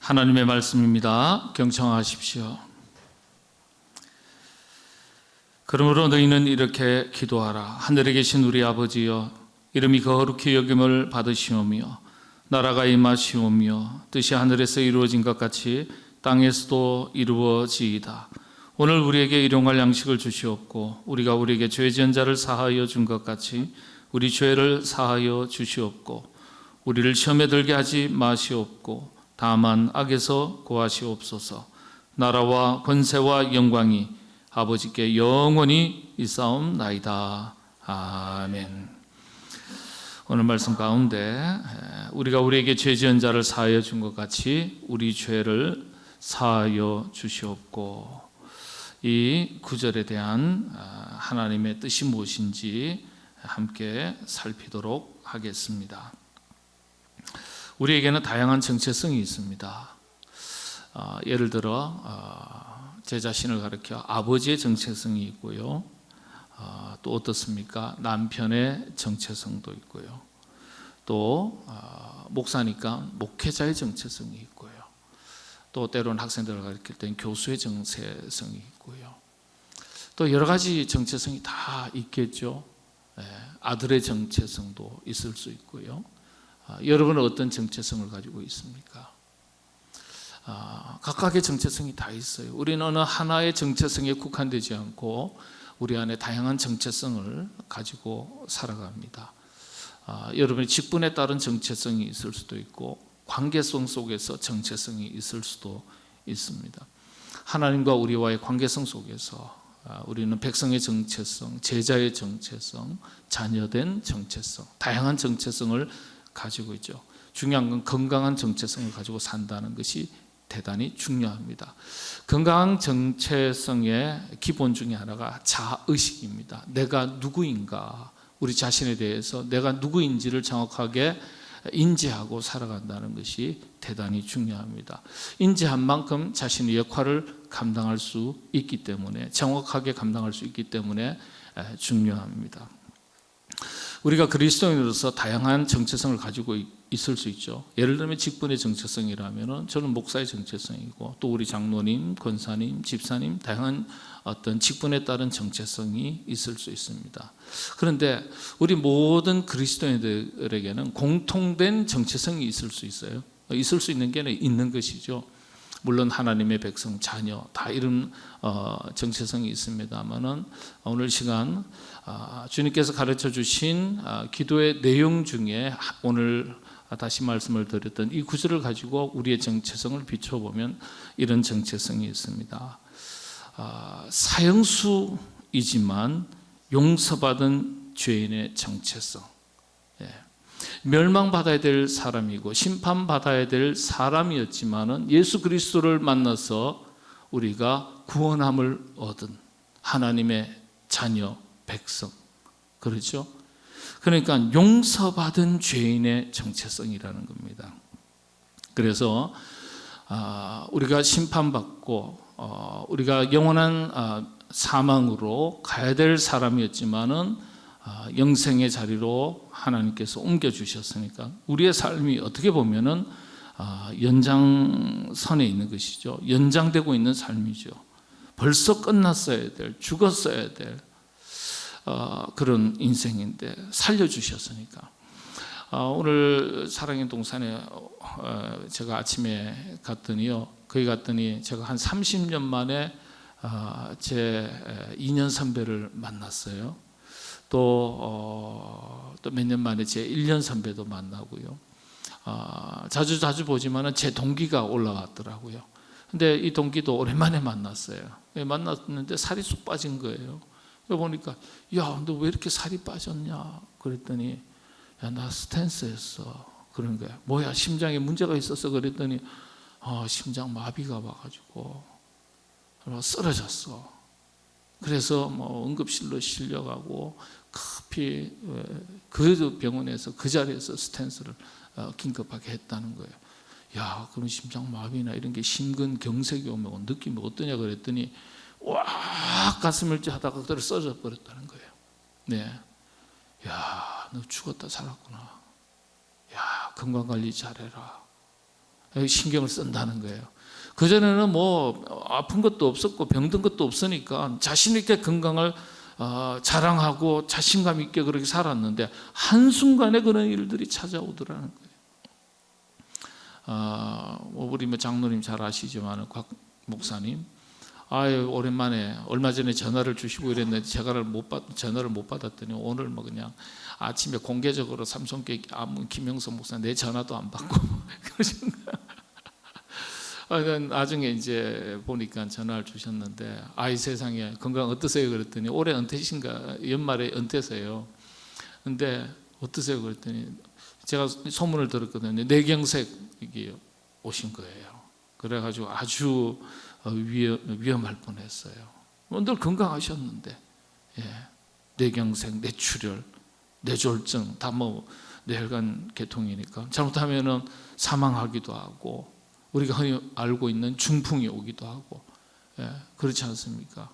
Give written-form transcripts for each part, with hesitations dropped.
하나님의 말씀입니다. 경청하십시오. 그러므로 너희는 이렇게 기도하라. 하늘에 계신 우리 아버지여, 이름이 거룩히 여김을 받으시오며 나라가 임하시오며 뜻이 하늘에서 이루어진 것 같이 땅에서도 이루어지이다. 오늘 우리에게 일용할 양식을 주시옵고 우리가 우리에게 죄 지은 자를 사하여 준 것 같이 우리 죄를 사하여 주시옵고 우리를 시험에 들게 하지 마시옵고 다만 악에서 구하시옵소서. 나라와 권세와 영광이 아버지께 영원히 있사옵나이다. 아멘. 오늘 말씀 가운데 우리가 우리에게 죄 지은 자를 사하여 준 것 같이 우리 죄를 사하여 주시옵고, 이 구절에 대한 하나님의 뜻이 무엇인지 함께 살피도록 하겠습니다. 우리에게는 다양한 정체성이 있습니다. 예를 들어 제 자신을 가리켜 아버지의 정체성이 있고요. 또 어떻습니까? 남편의 정체성도 있고요. 또 목사니까 목회자의 정체성이 있고요. 또 때로는 학생들을 가르칠 때는 교수의 정체성이 있고요. 또 여러 가지 정체성이 다 있겠죠. 아들의 정체성도 있을 수 있고요. 여러분은 어떤 정체성을 가지고 있습니까? 각각의 정체성이 다 있어요. 우리는 어느 하나의 정체성에 국한되지 않고 우리 안에 다양한 정체성을 가지고 살아갑니다. 여러분의 직분에 따른 정체성이 있을 수도 있고 관계성 속에서 정체성이 있을 수도 있습니다. 하나님과 우리와의 관계성 속에서 우리는 백성의 정체성, 제자의 정체성, 자녀된 정체성, 다양한 정체성을 가지고 있죠. 중요한 건 건강한 정체성을 가지고 산다는 것이 대단히 중요합니다. 건강한 정체성의 기본 중에 하나가 자의식입니다. 내가 누구인가, 우리 자신에 대해서 내가 누구인지를 정확하게 인지하고 살아간다는 것이 대단히 중요합니다. 인지한 만큼 자신의 역할을 감당할 수 있기 때문에, 정확하게 감당할 수 있기 때문에 중요합니다. 우리가 그리스도인으로서 다양한 정체성을 가지고 있을 수 있죠. 예를 들면 직분의 정체성이라면 저는 목사의 정체성이고, 또 우리 장로님, 권사님, 집사님, 다양한 어떤 직분에 따른 정체성이 있을 수 있습니다. 그런데 우리 모든 그리스도인들에게는 공통된 정체성이 있을 수 있어요. 있을 수 있는 게 있는 것이죠. 물론 하나님의 백성, 자녀 다 이런 정체성이 있습니다만은 오늘 시간 주님께서 가르쳐 주신 기도의 내용 중에 오늘 다시 말씀을 드렸던 이 구절을 가지고 우리의 정체성을 비춰보면 이런 정체성이 있습니다. 사형수이지만 용서받은 죄인의 정체성. 멸망받아야 될 사람이고 심판받아야 될 사람이었지만은 예수 그리스도를 만나서 우리가 구원함을 얻은 하나님의 자녀, 백성. 그렇죠? 그러니까 용서받은 죄인의 정체성이라는 겁니다. 그래서 우리가 심판받고 우리가 영원한 사망으로 가야 될 사람이었지만은 영생의 자리로 하나님께서 옮겨주셨으니까 우리의 삶이 어떻게 보면은 연장선에 있는 것이죠. 연장되고 있는 삶이죠. 벌써 끝났어야 될, 죽었어야 될 그런 인생인데 살려주셨으니까. 오늘 사랑의 동산에 제가 아침에 갔더니요, 거기 갔더니 제가 한 30년 만에 제 2년 선배를 만났어요. 또 몇 년 만에 제 1년 선배도 만나고요. 자주 보지만은 제 동기가 올라왔더라고요. 근데 이 동기도 오랜만에 만났어요. 만났는데 살이 쑥 빠진 거예요. 보니까 야, 너 왜 이렇게 살이 빠졌냐? 그랬더니 야, 나 스탠스 했어. 그런 거야. 뭐야, 심장에 문제가 있었어? 그랬더니 심장 마비가 와가지고 쓰러졌어. 그래서 응급실로 실려가고 급히 그 병원에서 그 자리에서 스탠스를 긴급하게 했다는 거예요. 야, 그럼 심장 마비나 이런 게 심근경색이 오면 느낌이 어떠냐 그랬더니 와, 가슴을 하다가 그대로 쓰러져 버렸다는 거예요. 네, 야, 너 죽었다 살았구나. 야, 건강관리 잘해라. 신경을 쓴다는 거예요. 그전에는 뭐 아픈 것도 없었고 병든 것도 없으니까 자신 있게 건강을 자랑하고 자신감 있게 그렇게 살았는데 한순간에 그런 일들이 찾아오더라는 거예요. 우리 장로님 잘 아시지만 곽 목사님, 오랜만에 얼마 전에 전화를 주시고 이랬는데 전화를 못 받았더니 오늘 뭐 그냥 아침에 공개적으로 삼성교회 김영석 목사 내 전화도 안 받고 그러신 거예요. 나중에 이제 보니까 전화를 주셨는데 아이 세상에 건강 어떠세요? 그랬더니 올해 은퇴신가 연말에 은퇴세요. 근데 어떠세요? 그랬더니 제가 소문을 들었거든요. 뇌경색이 오신 거예요. 그래가지고 아주 위험할 뻔했어요. 늘 건강하셨는데 뇌경색, 뇌출혈, 뇌졸중 다 뭐 뇌혈관 계통이니까 잘못하면은 사망하기도 하고 우리가 흔히 알고 있는 중풍이 오기도 하고 그렇지 않습니까?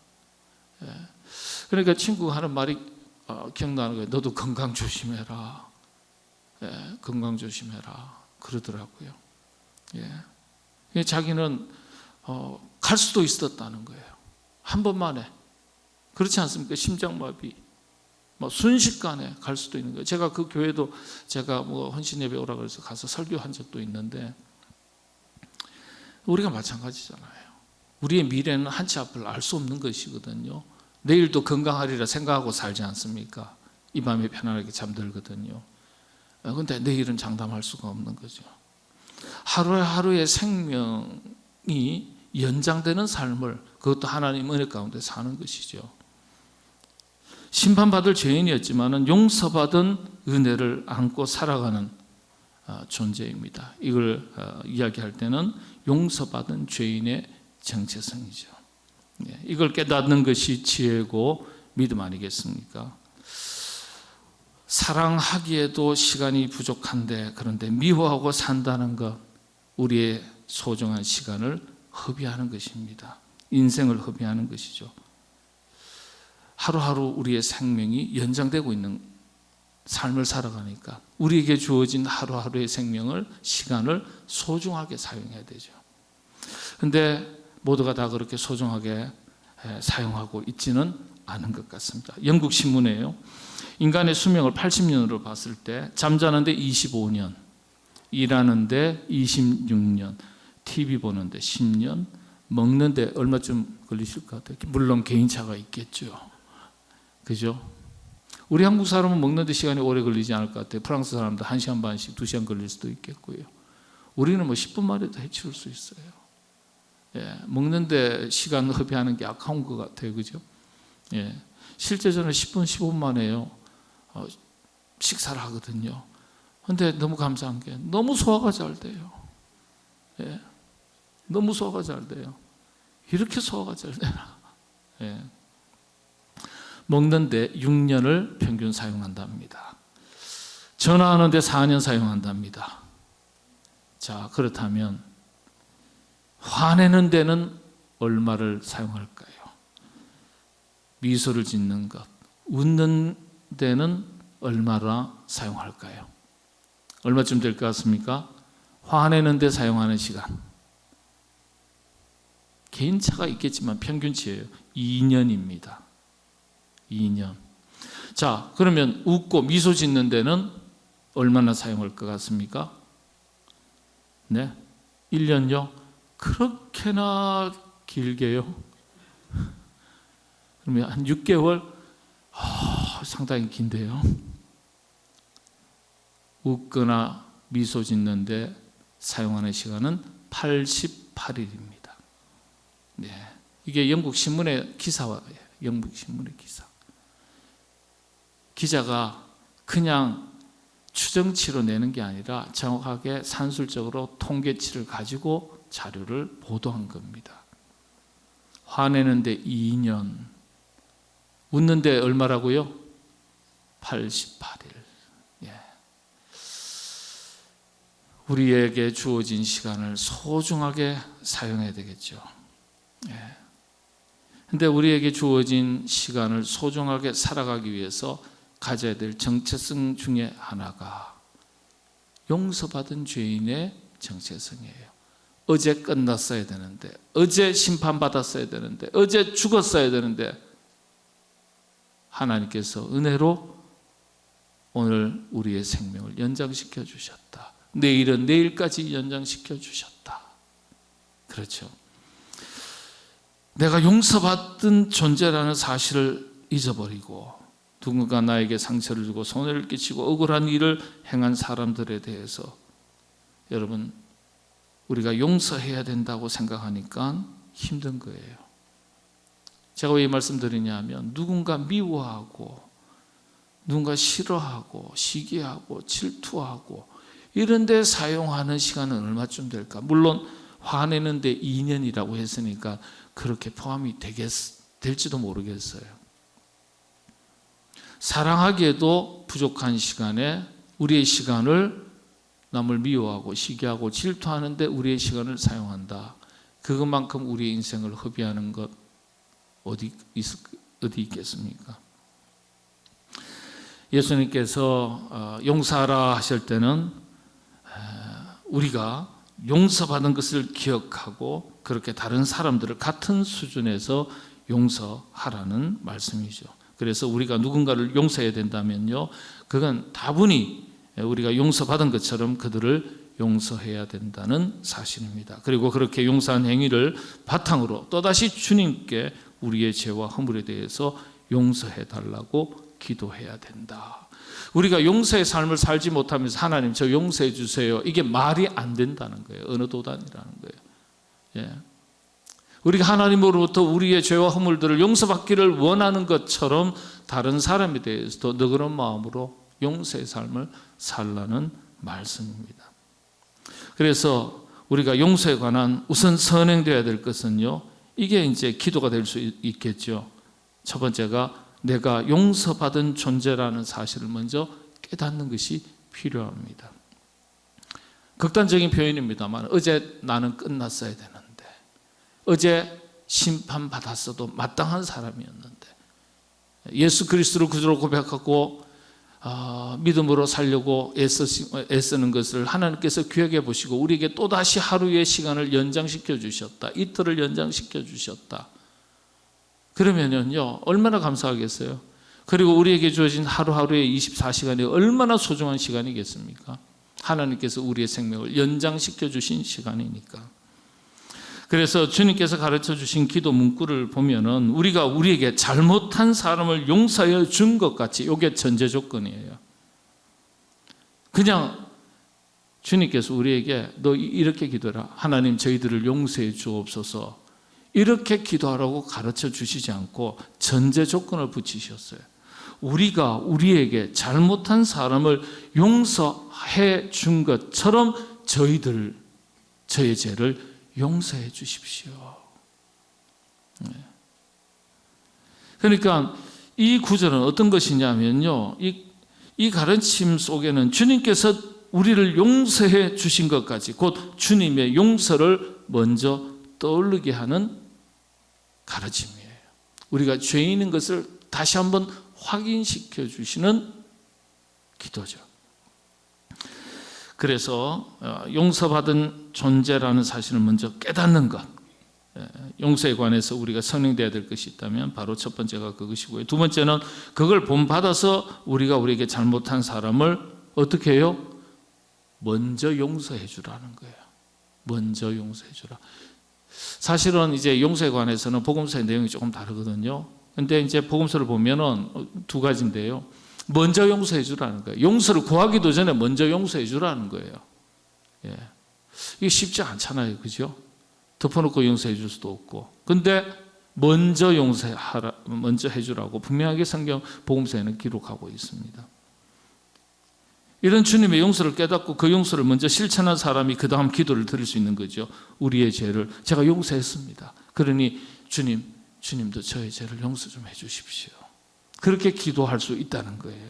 그러니까 친구가 하는 말이 기억나는 거예요. 너도 건강 조심해라. 건강 조심해라 그러더라고요. 자기는 갈 수도 있었다는 거예요. 한 번만에. 그렇지 않습니까? 심장마비 순식간에 갈 수도 있는 거예요. 제가 그 교회도 제가 뭐 헌신예배 오라고 해서 가서 설교한 적도 있는데 우리가 마찬가지잖아요. 우리의 미래는 한치 앞을 알 수 없는 것이거든요. 내일도 건강하리라 생각하고 살지 않습니까? 이 밤에 편안하게 잠들거든요. 그런데 내일은 장담할 수가 없는 거죠. 하루하루의 생명이 연장되는 삶을 그것도 하나님 은혜 가운데 사는 것이죠. 심판받을 죄인이었지만 용서받은 은혜를 안고 살아가는 존재입니다. 이걸 이야기할 때는 용서받은 죄인의 정체성이죠. 이걸 깨닫는 것이 지혜고 믿음 아니겠습니까? 사랑하기에도 시간이 부족한데 그런데 미워하고 산다는 것, 우리의 소중한 시간을 허비하는 것입니다. 인생을 허비하는 것이죠. 하루하루 우리의 생명이 연장되고 있는 삶을 살아가니까 우리에게 주어진 하루하루의 생명을, 시간을 소중하게 사용해야 되죠. 그런데 모두가 다 그렇게 소중하게 사용하고 있지는 않은 것 같습니다. 영국 신문에요. 인간의 수명을 80년으로 봤을 때 잠자는데 25년, 일하는데 26년, TV 보는데 10년, 먹는데 얼마쯤 걸리실 것 같아요? 물론 개인차가 있겠죠. 그죠? 우리 한국 사람은 먹는데 시간이 오래 걸리지 않을 것 같아요. 프랑스 사람도 1시간 반씩 2시간 걸릴 수도 있겠고요. 우리는 뭐 10분 만에도 해치울 수 있어요. 먹는데 시간 허비하는 게 아까운 것 같아요. 그죠? 실제 저는 10분, 15분 만에요. 식사를 하거든요. 그런데 너무 감사한 게 너무 소화가 잘 돼요. 너무 소화가 잘 돼요. 이렇게 소화가 잘 되나? 먹는데 6년을 평균 사용한답니다. 전화하는데 4년 사용한답니다. 자, 그렇다면 화내는 데는 얼마를 사용할까요? 미소를 짓는 것, 웃는 데는 얼마나 사용할까요? 얼마쯤 될 것 같습니까? 화내는 데 사용하는 시간, 개인차가 있겠지만 평균치예요. 2년입니다. 2년. 자, 그러면 웃고 미소 짓는 데는 얼마나 사용할 것 같습니까? 네, 1년요? 그렇게나 길게요? 그러면 한 6개월? 상당히 긴데요. 웃거나 미소 짓는데 사용하는 시간은 88일입니다. 네, 이게 영국 신문의 기사예요. 영국 신문의 기사. 기자가 그냥 추정치로 내는 게 아니라 정확하게 산술적으로 통계치를 가지고 자료를 보도한 겁니다. 화내는데 2년, 웃는데 얼마라고요? 88일. 우리에게 주어진 시간을 소중하게 사용해야 되겠죠. 그런데 우리에게 주어진 시간을 소중하게 살아가기 위해서 가져야 될 정체성 중에 하나가 용서받은 죄인의 정체성이에요. 어제 끝났어야 되는데, 어제 심판받았어야 되는데, 어제 죽었어야 되는데 하나님께서 은혜로 오늘 우리의 생명을 연장시켜 주셨다. 내일은 내일까지 연장시켜 주셨다. 그렇죠. 내가 용서받은 존재라는 사실을 잊어버리고 누군가 나에게 상처를 주고 손해를 끼치고 억울한 일을 행한 사람들에 대해서 여러분 우리가 용서해야 된다고 생각하니까 힘든 거예요. 제가 왜 이 말씀 드리냐 하면 누군가 미워하고 누군가 싫어하고 시기하고 질투하고 이런 데 사용하는 시간은 얼마쯤 될까? 물론 화내는데 2년이라고 했으니까 그렇게 포함이 될지도 모르겠어요. 사랑하기에도 부족한 시간에 우리의 시간을 남을 미워하고 시기하고 질투하는데 우리의 시간을 사용한다. 그것만큼 우리의 인생을 허비하는 것 어디 있겠습니까? 예수님께서 용서하라 하실 때는 우리가 용서받은 것을 기억하고 그렇게 다른 사람들을 같은 수준에서 용서하라는 말씀이죠. 그래서 우리가 누군가를 용서해야 된다면요, 그건 다분히 우리가 용서받은 것처럼 그들을 용서해야 된다는 사실입니다. 그리고 그렇게 용서한 행위를 바탕으로 또다시 주님께 우리의 죄와 허물에 대해서 용서해 달라고 기도해야 된다. 우리가 용서의 삶을 살지 못하면서 하나님 저 용서해 주세요, 이게 말이 안 된다는 거예요. 어느 도단이라는 거예요. 예. 우리가 하나님으로부터 우리의 죄와 허물들을 용서받기를 원하는 것처럼 다른 사람에 대해서도 너그러운 마음으로 용서의 삶을 살라는 말씀입니다. 그래서 우리가 용서에 관한 우선 선행되어야 될 것은요, 이게 이제 기도가 될 수 있겠죠. 첫 번째가 내가 용서받은 존재라는 사실을 먼저 깨닫는 것이 필요합니다. 극단적인 표현입니다만 어제 나는 끝났어야 되는데, 어제 심판받았어도 마땅한 사람이었는데, 예수 그리스도를 구주로 고백하고 믿음으로 살려고 애쓰는 것을 하나님께서 귀하게 보시고 우리에게 또다시 하루의 시간을 연장시켜 주셨다. 이틀을 연장시켜 주셨다. 그러면요 얼마나 감사하겠어요. 그리고 우리에게 주어진 하루하루의 24시간이 얼마나 소중한 시간이겠습니까? 하나님께서 우리의 생명을 연장시켜 주신 시간이니까. 그래서 주님께서 가르쳐 주신 기도 문구를 보면은 우리가 우리에게 잘못한 사람을 용서해 준 것 같이, 이게 전제 조건이에요. 그냥 주님께서 우리에게 너 이렇게 기도해라, 하나님 저희들을 용서해 주옵소서, 이렇게 기도하라고 가르쳐 주시지 않고 전제 조건을 붙이셨어요. 우리가 우리에게 잘못한 사람을 용서해 준 것처럼 저의 죄를 용서해 주십시오. 그러니까 이 구절은 어떤 것이냐면요, 이 가르침 속에는 주님께서 우리를 용서해 주신 것까지, 곧 주님의 용서를 먼저 떠올리게 하는 가르침이에요. 우리가 죄인인 것을 다시 한번 확인시켜 주시는 기도죠. 그래서 용서받은 존재라는 사실을 먼저 깨닫는 것, 용서에 관해서 우리가 선행되어야 될 것이 있다면 바로 첫 번째가 그것이고요. 두 번째는 그걸 본받아서 우리가 우리에게 잘못한 사람을 어떻게 해요? 먼저 용서해 주라는 거예요. 먼저 용서해 주라. 사실은 이제 용서에 관해서는 복음서의 내용이 조금 다르거든요. 근데 이제 복음서를 보면은 두 가지인데요. 먼저 용서해 주라는 거예요. 용서를 구하기도 전에 먼저 용서해 주라는 거예요. 예. 이게 쉽지 않잖아요. 그죠? 덮어놓고 용서해 줄 수도 없고. 근데 먼저 먼저 해주라고 분명하게 성경 복음서에는 기록하고 있습니다. 이런 주님의 용서를 깨닫고 그 용서를 먼저 실천한 사람이 그 다음 기도를 드릴 수 있는 거죠. 우리의 죄를 제가 용서했습니다. 그러니 주님도 저의 죄를 용서 좀 해주십시오. 그렇게 기도할 수 있다는 거예요.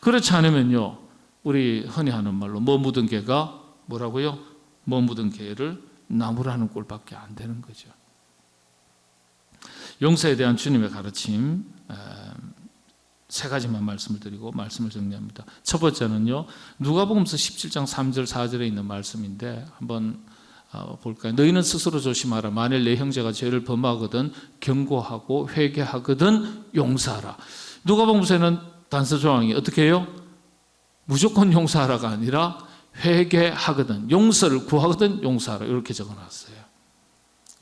그렇지 않으면요, 우리 흔히 하는 말로 뭐 묻은 개가 뭐라고요? 뭐 묻은 개를 나무라는 꼴밖에 안 되는 세 가지만 말씀을 드리고 말씀을 정리합니다. 첫 번째는요, 누가복음서 17장 3절 4절에 있는 말씀인데 한번 볼까요? 너희는 스스로 조심하라. 만일 내 형제가 죄를 범하거든 경고하고 회개하거든 용서하라. 누가복음서에는 단서 조항이 어떻게 해요? 무조건 용서하라가 아니라 회개하거든, 용서를 구하거든 용서하라, 이렇게 적어놨어요.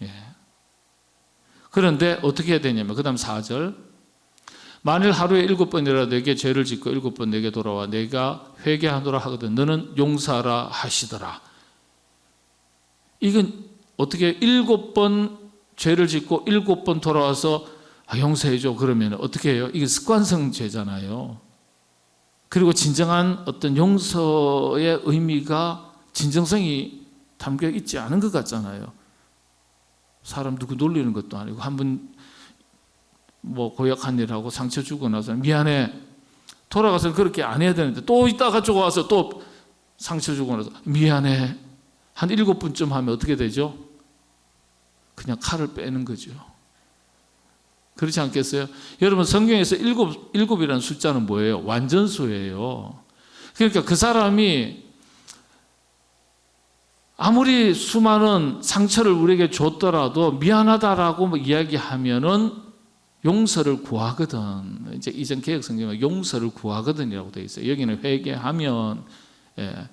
예. 그런데 어떻게 해야 되냐면 그 다음 4절, 만일 하루에 7번이라도 내게 죄를 짓고 7번 내게 돌아와 내가 회개하노라 하거든 너는 용서하라 하시더라. 이건 어떻게 7번 죄를 짓고 7번 돌아와서 용서해줘 그러면 어떻게 해요? 이게 습관성 죄잖아요. 그리고 진정한 어떤 용서의 의미가 진정성이 담겨 있지 않은 것 같잖아요. 사람 누구 놀리는 것도 아니고 한 번 고약한 일하고 상처 주고 나서 미안해 돌아가서 그렇게 안 해야 되는데 또 이따가 가지고 와서 또 상처 주고 나서 미안해 한 7번쯤 하면 어떻게 되죠? 그냥 칼을 빼는 거죠. 그렇지 않겠어요? 여러분 성경에서 7이라는 숫자는 뭐예요? 완전수예요. 그러니까 그 사람이 아무리 수많은 상처를 우리에게 줬더라도 미안하다라고 이야기하면은 용서를 구하거든. 이제 이전 개혁 성경에 용서를 구하거든이라고 되어 있어요. 여기는 회개하면. 예.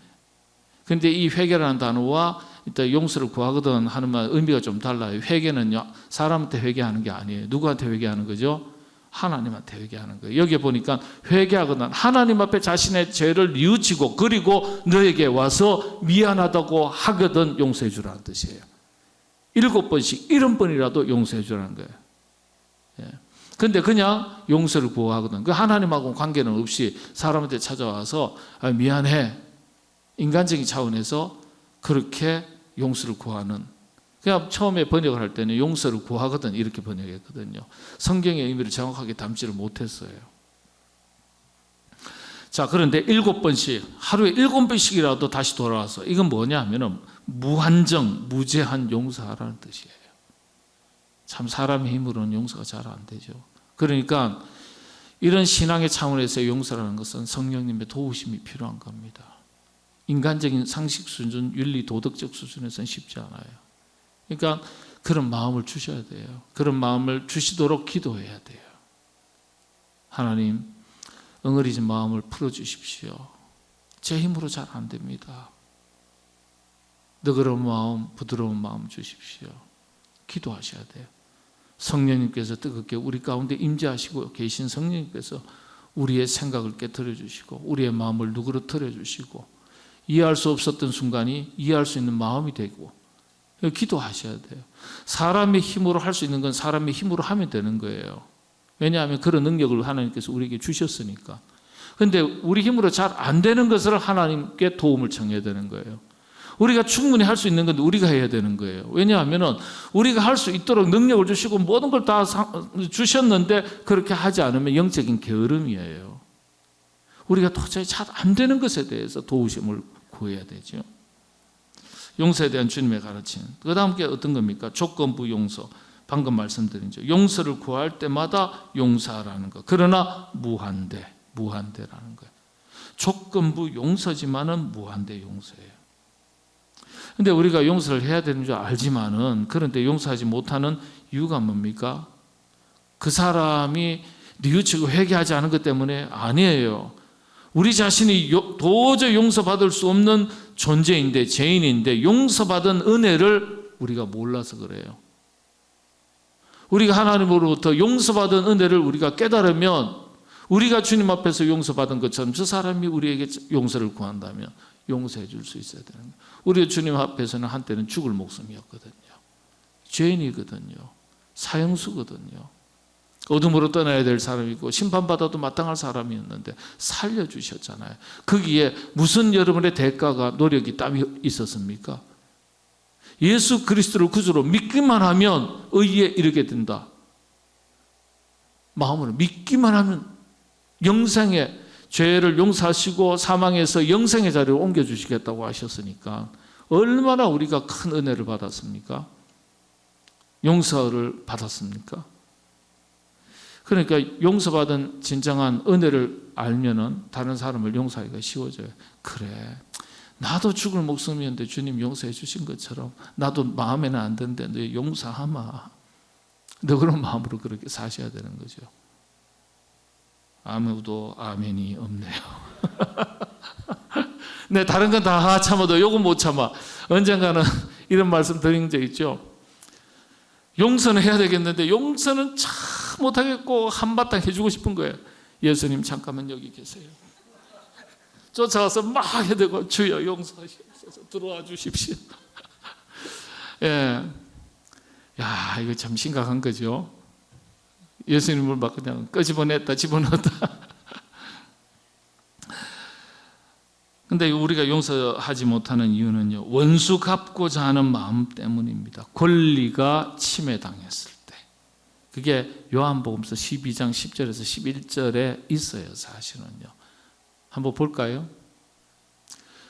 근데 이 회개라는 단어와 일단 용서를 구하거든 하는 말 의미가 좀 달라요. 회개는요, 사람한테 회개하는 게 아니에요. 누구한테 회개하는 거죠? 하나님한테 회개하는 거예요. 여기 보니까 회개하거든 하나님 앞에 자신의 죄를 뉘우치고 그리고 너에게 와서 미안하다고 하거든 용서해 주라는 뜻이에요. 7번씩 70번이라도 용서해 주라는 거예요. 예. 근데 그냥 용서를 구하거든. 그 하나님하고 관계는 없이 사람한테 찾아와서 미안해, 인간적인 차원에서 그렇게 용서를 구하는, 그냥 처음에 번역을 할 때는 용서를 구하거든 이렇게 번역했거든요. 성경의 의미를 정확하게 담지를 못했어요. 자, 그런데 7번씩, 하루에 7번씩이라도 다시 돌아와서 이건 뭐냐 하면은 무한정, 무제한 용서하라는 뜻이에요. 참 사람의 힘으로는 용서가 잘 안 되죠. 그러니까 이런 신앙의 차원에서의 용서라는 것은 성령님의 도우심이 필요한 겁니다. 인간적인 상식 수준, 윤리, 도덕적 수준에서는 쉽지 않아요. 그러니까 그런 마음을 주셔야 돼요. 그런 마음을 주시도록 기도해야 돼요. 하나님, 응어리진 마음을 풀어주십시오. 제 힘으로 잘 안 됩니다. 너그러운 마음, 부드러운 마음 주십시오. 기도하셔야 돼요. 성령님께서 뜨겁게 우리 가운데 임재하시고 계신 성령님께서 우리의 생각을 깨트려 주시고 우리의 마음을 누그러뜨려 주시고 이해할 수 없었던 순간이 이해할 수 있는 마음이 되고, 기도하셔야 돼요. 사람의 힘으로 할 수 있는 건 사람의 힘으로 하면 되는 거예요. 왜냐하면 그런 능력을 하나님께서 우리에게 주셨으니까. 그런데 우리 힘으로 잘 안 되는 것을 하나님께 도움을 청해야 되는 거예요. 우리가 충분히 할 수 있는 건데 우리가 해야 되는 거예요. 왜냐하면 우리가 할 수 있도록 능력을 주시고 모든 걸 다 주셨는데 그렇게 하지 않으면 영적인 게으름이에요. 우리가 도저히 잘 안 되는 것에 대해서 도우심을 구해야 되죠. 용서에 대한 주님의 가르침. 그 다음 게 어떤 겁니까? 조건부 용서. 방금 말씀드린 죠. 용서를 구할 때마다 용서하라는 것. 그러나 무한대라는 거예요. 조건부 용서지만은 무한대 용서예요. 근데 우리가 용서를 해야 되는 줄 알지만은, 그런데 용서하지 못하는 이유가 뭡니까? 그 사람이 뉘우치고 회개하지 않은 것 때문에 아니에요. 우리 자신이 도저히 용서받을 수 없는 존재인데, 죄인인데 용서받은 은혜를 우리가 몰라서 그래요. 우리가 하나님으로부터 용서받은 은혜를 우리가 깨달으면, 우리가 주님 앞에서 용서받은 것처럼 저 사람이 우리에게 용서를 구한다면 용서해 줄 수 있어야 되는 거예요. 우리가 주님 앞에서는 한때는 죽을 목숨이었거든요. 죄인이거든요. 사형수거든요. 어둠으로 떠나야 될 사람이고 심판받아도 마땅할 사람이었는데 살려주셨잖아요. 거기에 무슨 여러분의 대가가, 노력이, 땀이 있었습니까? 예수 그리스도를 구주로 믿기만 하면 의에 이르게 된다. 마음으로 믿기만 하면 영생의 죄를 용서하시고 사망에서 영생의 자리로 옮겨주시겠다고 하셨으니까 얼마나 우리가 큰 은혜를 받았습니까? 용서를 받았습니까? 그러니까 용서받은 진정한 은혜를 알면은 다른 사람을 용서하기가 쉬워져요. 그래, 나도 죽을 목숨이었는데 주님 용서해 주신 것처럼 나도 마음에는 안 드는데 너 용서하마. 너 그런 마음으로 그렇게 사셔야 되는 거죠. 아무도 아멘이 없네요. 네, 다른 건 다 참아도 요건 못 참아. 언젠가는 이런 말씀 드린 적 있죠. 용서는 해야 되겠는데 용서는 참 못하겠고 한바탕 해주고 싶은 거예요. 예수님 잠깐만 여기 계세요. 쫓아와서 막 해대고 주여 용서하시옵소서 들어와 주십시오. 예, 야 이거 참 심각한 거죠. 예수님을 막 그냥 끄집어냈다 집어넣었다. 근데 우리가 용서하지 못하는 이유는요, 원수 갚고자 하는 마음 때문입니다. 권리가 침해당했을 때. 그게 요한복음서 12장 10절에서 11절에 있어요. 사실은요. 한번 볼까요?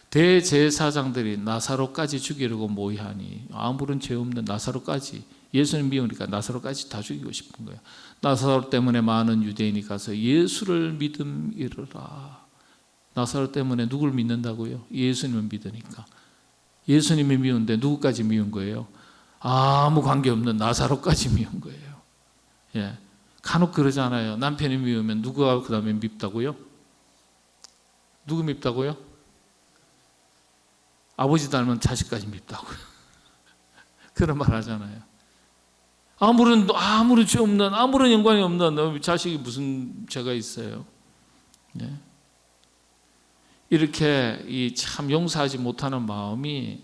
대제사장들이 나사로까지 죽이려고 모의하니 아무런 죄 없는 나사로까지, 예수님 미우니까 나사로까지 다 죽이고 싶은 거예요. 나사로 때문에 많은 유대인이 가서 예수를 믿음이르라. 나사로 때문에 누굴 믿는다고요? 예수님을 믿으니까. 예수님이 미운데 누구까지 미운 거예요? 아무 관계없는 나사로까지 미운 거예요. 예. 간혹 그러잖아요. 남편이 미우면 누구가 그 다음에 밉다고요? 누구 밉다고요? 아버지 닮은 자식까지 밉다고요. 그런 말 하잖아요. 아무런 죄 없는, 아무런 연관이 없는 자식이 무슨 죄가 있어요? 예. 이렇게 이 참 용서하지 못하는 마음이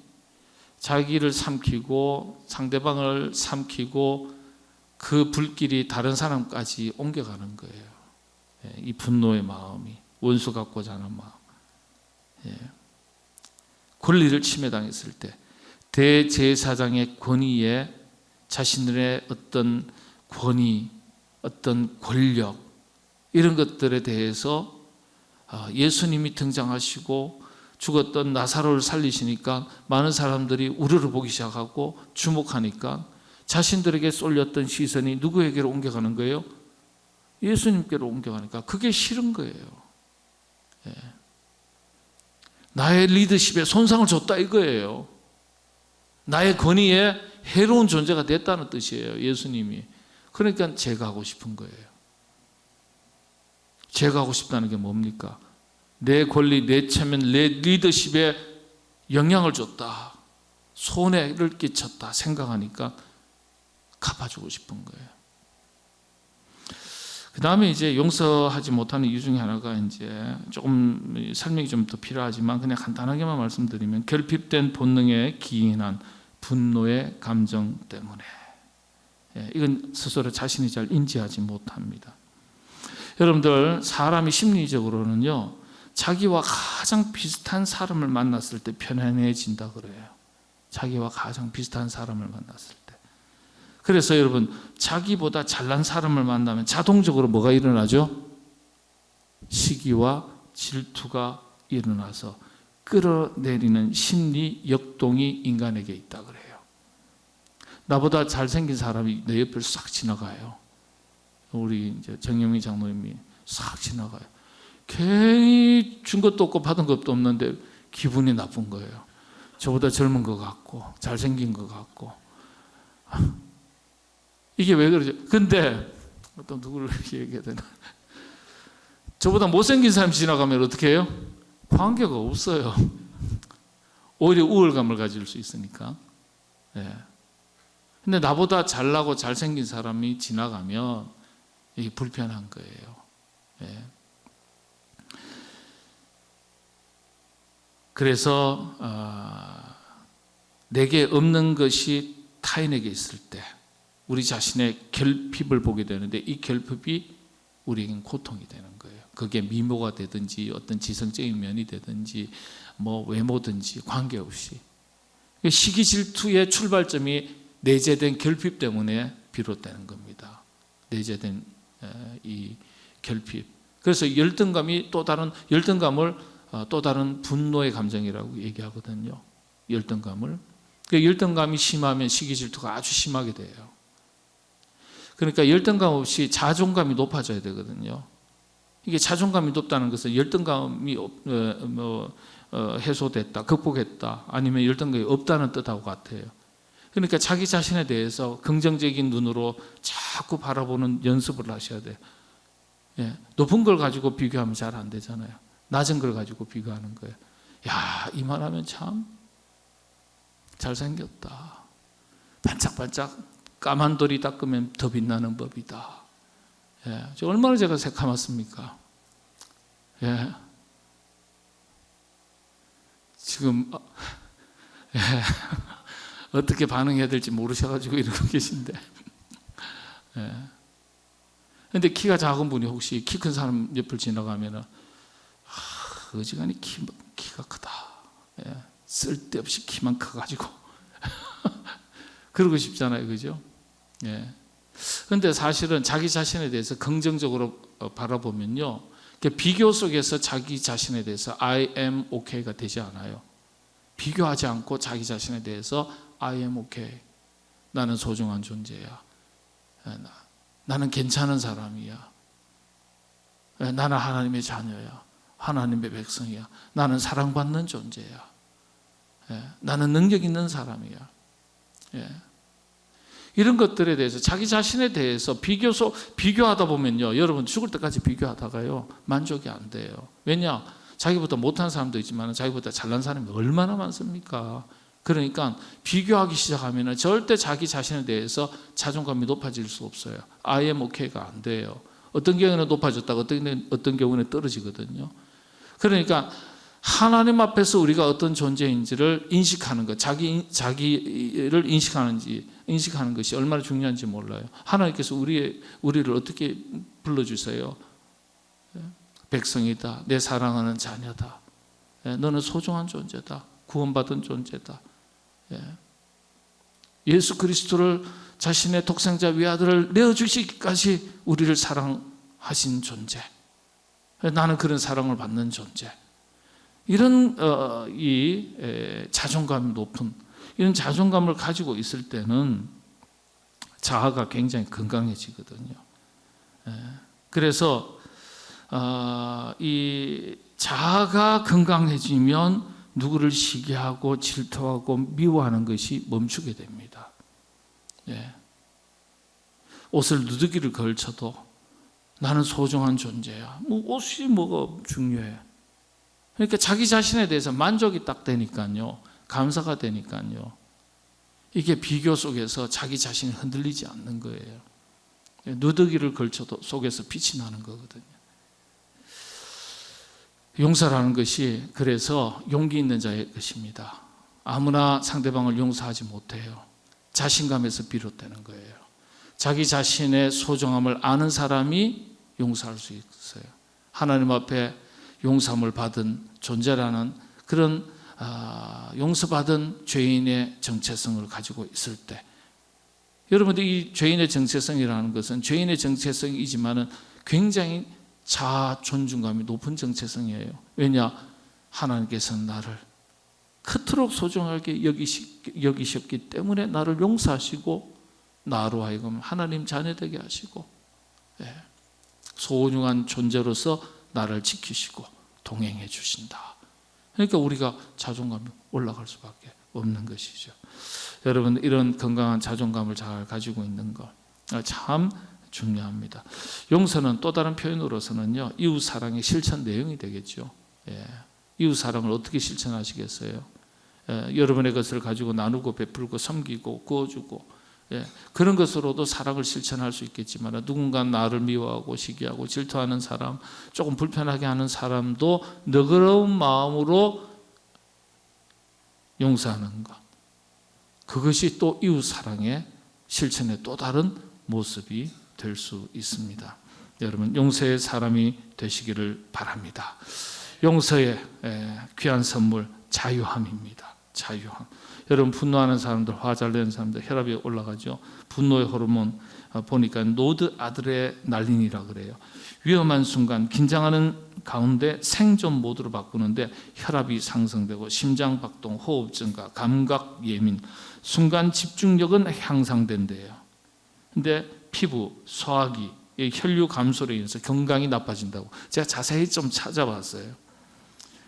자기를 삼키고 상대방을 삼키고 그 불길이 다른 사람까지 옮겨가는 거예요. 이 분노의 마음이, 원수 갖고자 하는 마음. 권리를 침해당했을 때 대제사장의 권위에 자신들의 어떤 권위, 어떤 권력 이런 것들에 대해서 예수님이 등장하시고 죽었던 나사로를 살리시니까 많은 사람들이 우르르 보기 시작하고 주목하니까 자신들에게 쏠렸던 시선이 누구에게로 옮겨가는 거예요? 예수님께로 옮겨가니까 그게 싫은 거예요. 예. 나의 리더십에 손상을 줬다 이거예요. 나의 권위에 해로운 존재가 됐다는 뜻이에요. 예수님이. 그러니까 제가 하고 싶은 거예요. 제가 하고 싶다는 게 뭡니까? 내 권리, 내 체면, 내 리더십에 영향을 줬다, 손해를 끼쳤다 생각하니까 갚아주고 싶은 거예요. 그 다음에 이제 용서하지 못하는 이유 중에 하나가 이제 조금 설명이 좀 더 필요하지만 그냥 간단하게만 말씀드리면 결핍된 본능에 기인한 분노의 감정 때문에, 이건 스스로 자신이 잘 인지하지 못합니다. 여러분들, 사람이 심리적으로는요, 자기와 가장 비슷한 사람을 만났을 때 편안해진다 그래요. 자기와 가장 비슷한 사람을 만났을 때. 그래서 여러분, 자기보다 잘난 사람을 만나면 자동적으로 뭐가 일어나죠? 시기와 질투가 일어나서 끌어내리는 심리 역동이 인간에게 있다 그래요. 나보다 잘생긴 사람이 내 옆을 싹 지나가요. 우리 이제 정영미 장로님이 싹 지나가요. 괜히 준 것도 없고 받은 것도 없는데 기분이 나쁜 거예요. 저보다 젊은 것 같고 잘생긴 것 같고. 이게 왜 그러죠? 근데 어떤 누구를 얘기해야 되나? 저보다 못생긴 사람이 지나가면 어떻게 해요? 관계가 없어요. 오히려 우월감을 가질 수 있으니까. 근데 나보다 잘나고 잘생긴 사람이 지나가면 이게 불편한 거예요. 그래서 내게 없는 것이 타인에게 있을 때 우리 자신의 결핍을 보게 되는데, 이 결핍이 우리에겐 고통이 되는 거예요. 그게 미모가 되든지 어떤 지성적인 면이 되든지 뭐 외모든지 관계없이, 시기 질투의 출발점이 내재된 결핍 때문에 비롯되는 겁니다. 내재된 이 결핍. 그래서 열등감이 또 다른 열등감을 또 다른 분노의 감정이라고 얘기하거든요. 열등감을. 그 열등감이 심하면 시기 질투가 아주 심하게 돼요. 그러니까 열등감 없이 자존감이 높아져야 되거든요. 이게 자존감이 높다는 것은 열등감이 해소됐다, 극복했다, 아니면 열등감이 없다는 뜻하고 같아요. 그러니까 자기 자신에 대해서 긍정적인 눈으로 자꾸 바라보는 연습을 하셔야 돼요. 예, 높은 걸 가지고 비교하면 잘 안 되잖아요. 낮은 걸 가지고 비교하는 거예요. 야, 이만하면 참 잘생겼다. 반짝반짝 까만 돌이 닦으면 더 빛나는 법이다. 예, 얼마나 제가 새카맣습니까? 예. 지금 예. 어떻게 반응해야 될지 모르셔가지고 이러고 계신데. 예. 근데 키가 작은 분이 혹시 키 큰 사람 옆을 지나가면은 어지간히 키가 크다. 예. 쓸데없이 키만 커가지고 그러고 싶잖아요, 그죠? 예. 근데 사실은 자기 자신에 대해서 긍정적으로 바라보면요, 비교 속에서 자기 자신에 대해서 I am okay가 되지 않아요. 비교하지 않고 자기 자신에 대해서 I am okay. 나는 소중한 존재야. 나는 괜찮은 사람이야. 나는 하나님의 자녀야. 하나님의 백성이야. 나는 사랑받는 존재야. 나는 능력 있는 사람이야. 이런 것들에 대해서 자기 자신에 대해서 비교하다 보면요, 여러분 죽을 때까지 비교하다가요 만족이 안 돼요. 왜냐? 자기보다 못한 사람도 있지만 자기보다 잘난 사람이 얼마나 많습니까? 그러니까 비교하기 시작하면 절대 자기 자신에 대해서 자존감이 높아질 수 없어요. I am okay가 안 돼요. 어떤 경우는 높아졌다가 어떤 경우는 떨어지거든요. 그러니까 하나님 앞에서 우리가 어떤 존재인지를 인식하는 것, 자기를 인식하는 것이 얼마나 중요한지 몰라요. 하나님께서 우리를 어떻게 불러주세요? 백성이다, 내 사랑하는 자녀다, 너는 소중한 존재다, 구원받은 존재다. 예수 그리스도를 자신의 독생자 외아들을 내어주시기까지 우리를 사랑하신 존재, 나는 그런 사랑을 받는 존재. 이런 이 자존감이 높은 이런 자존감을 가지고 있을 때는 자아가 굉장히 건강해지거든요. 그래서 이 자아가 건강해지면 누구를 시기하고 질투하고 미워하는 것이 멈추게 됩니다. 옷을 누더기를 걸쳐도 나는 소중한 존재야. 뭐 옷이 뭐가 중요해? 그러니까 자기 자신에 대해서 만족이 딱 되니까요, 감사가 되니까요, 이게 비교 속에서 자기 자신이 흔들리지 않는 거예요. 누더기를 걸쳐도 속에서 빛이 나는 거거든요. 용서라는 것이 그래서 용기 있는 자의 것입니다. 아무나 상대방을 용서하지 못해요. 자신감에서 비롯되는 거예요. 자기 자신의 소중함을 아는 사람이 용서할 수 있어요. 하나님 앞에 용서함을 받은 존재라는 그런 용서받은 죄인의 정체성을 가지고 있을 때, 여러분들 이 죄인의 정체성이라는 것은 죄인의 정체성이지만은 굉장히 자아 존중감이 높은 정체성이에요. 왜냐? 하나님께서는 나를 그토록 소중하게 여기셨기 때문에 나를 용서하시고 나로 하여금 하나님 자녀되게 하시고 소중한 존재로서 나를 지키시고 동행해 주신다. 그러니까 우리가 자존감이 올라갈 수밖에 없는 것이죠. 여러분, 이런 건강한 자존감을 잘 가지고 있는 것 참 중요합니다. 용서는 또 다른 표현으로서는요, 이웃 사랑의 실천 내용이 되겠죠. 이웃 사랑을 어떻게 실천하시겠어요? 여러분의 것을 가지고 나누고 베풀고 섬기고 구워주고 그런 것으로도 사랑을 실천할 수 있겠지만, 누군가 나를 미워하고 시기하고 질투하는 사람, 조금 불편하게 하는 사람도 너그러운 마음으로 용서하는 것, 그것이 또 이웃 사랑의 실천의 또 다른 모습이 될 수 있습니다. 여러분, 용서의 사람이 되시기를 바랍니다. 용서의 귀한 선물, 자유함입니다. 자유함. 여러분, 분노하는 사람들, 화 잘 내는 사람들 혈압이 올라가죠. 분노의 호르몬 보니까 노드 아드레날린이라 그래요. 위험한 순간, 긴장하는 가운데 생존 모드로 바꾸는데 혈압이 상승되고 심장 박동, 호흡 증가, 감각 예민, 순간 집중력은 향상된대요. 근데 피부, 소화기, 혈류 감소로 인해서 건강이 나빠진다고 제가 자세히 좀 찾아봤어요.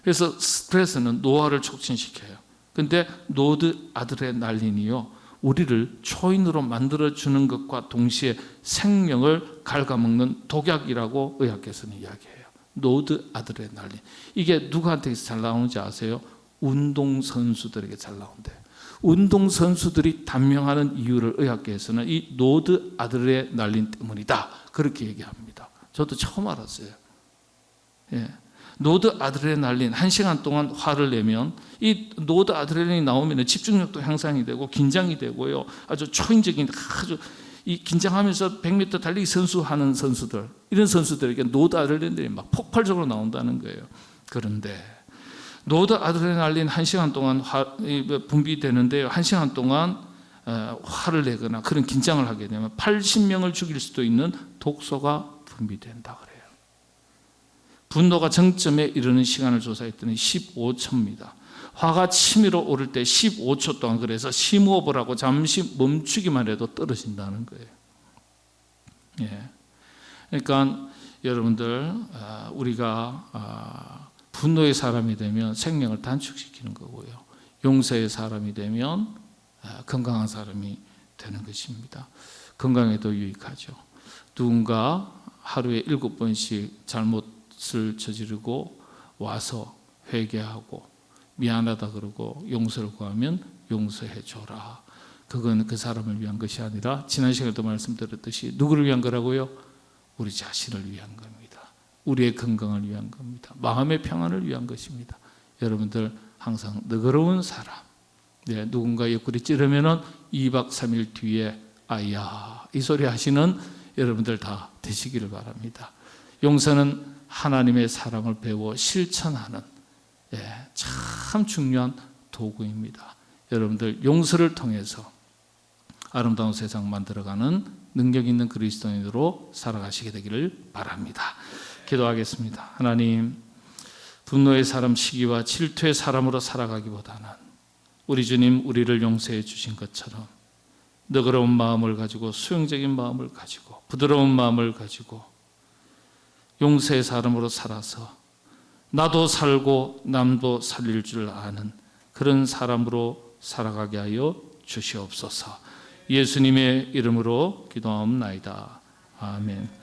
그래서 스트레스는 노화를 촉진시켜요. 근데 노드아드레날린이요, 우리를 초인으로 만들어주는 것과 동시에 생명을 갉아먹는 독약이라고 의학계에서는 이야기해요. 노드아드레날린. 이게 누구한테 잘 나오는지 아세요? 운동선수들에게 잘 나온대요. 운동선수들이 단명하는 이유를 의학계에서는 이 노드아드레날린 때문이다, 그렇게 얘기합니다. 저도 처음 알았어요. 예. 노드아드레날린, 1시간 동안 화를 내면 이 노드아드레날린이 나오면 집중력도 향상이 되고 긴장이 되고요, 아주 초인적인, 아주 이 긴장하면서 100m 달리기 선수하는 선수들, 이런 선수들에게 노드아드레날린이 막 폭발적으로 나온다는 거예요. 그런데 노드아드레날린 1시간 동안 분비되는데요, 1시간 동안 화를 내거나 그런 긴장을 하게 되면 80명을 죽일 수도 있는 독소가 분비된다 그래요. 분노가 정점에 이르는 시간을 조사했더니 15초입니다. 화가 치밀어 오를 때 15초 동안, 그래서 심호흡을 잠시 멈추기만 해도 떨어진다는 거예요. 예. 그러니까 여러분들, 우리가 분노의 사람이 되면 생명을 단축시키는 거고요, 용서의 사람이 되면 건강한 사람이 되는 것입니다. 건강에도 유익하죠. 누군가 하루에 7번씩 잘못을 저지르고 와서 회개하고 미안하다 그러고 용서를 구하면 용서해 줘라. 그건 그 사람을 위한 것이 아니라 지난 시간에도 말씀드렸듯이 누구를 위한 거라고요? 우리 자신을 위한 겁니다. 우리의 건강을 위한 겁니다. 마음의 평안을 위한 것입니다. 여러분들 항상 너그러운 사람, 누군가 옆구리 찌르면은 2박 3일 뒤에 아야 이 소리 하시는 여러분들 다 되시기를 바랍니다. 용서는 하나님의 사랑을 배워 실천하는 참 중요한 도구입니다. 여러분들 용서를 통해서 아름다운 세상 만들어가는 능력 있는 그리스도인으로 살아가시게 되기를 바랍니다. 기도하겠습니다. 하나님, 분노의 사람, 시기와 질투의 사람으로 살아가기보다는 우리 주님 우리를 용서해 주신 것처럼 너그러운 마음을 가지고, 수용적인 마음을 가지고, 부드러운 마음을 가지고 용서의 사람으로 살아서 나도 살고 남도 살릴 줄 아는 그런 사람으로 살아가게 하여 주시옵소서. 예수님의 이름으로 기도하옵나이다. 아멘.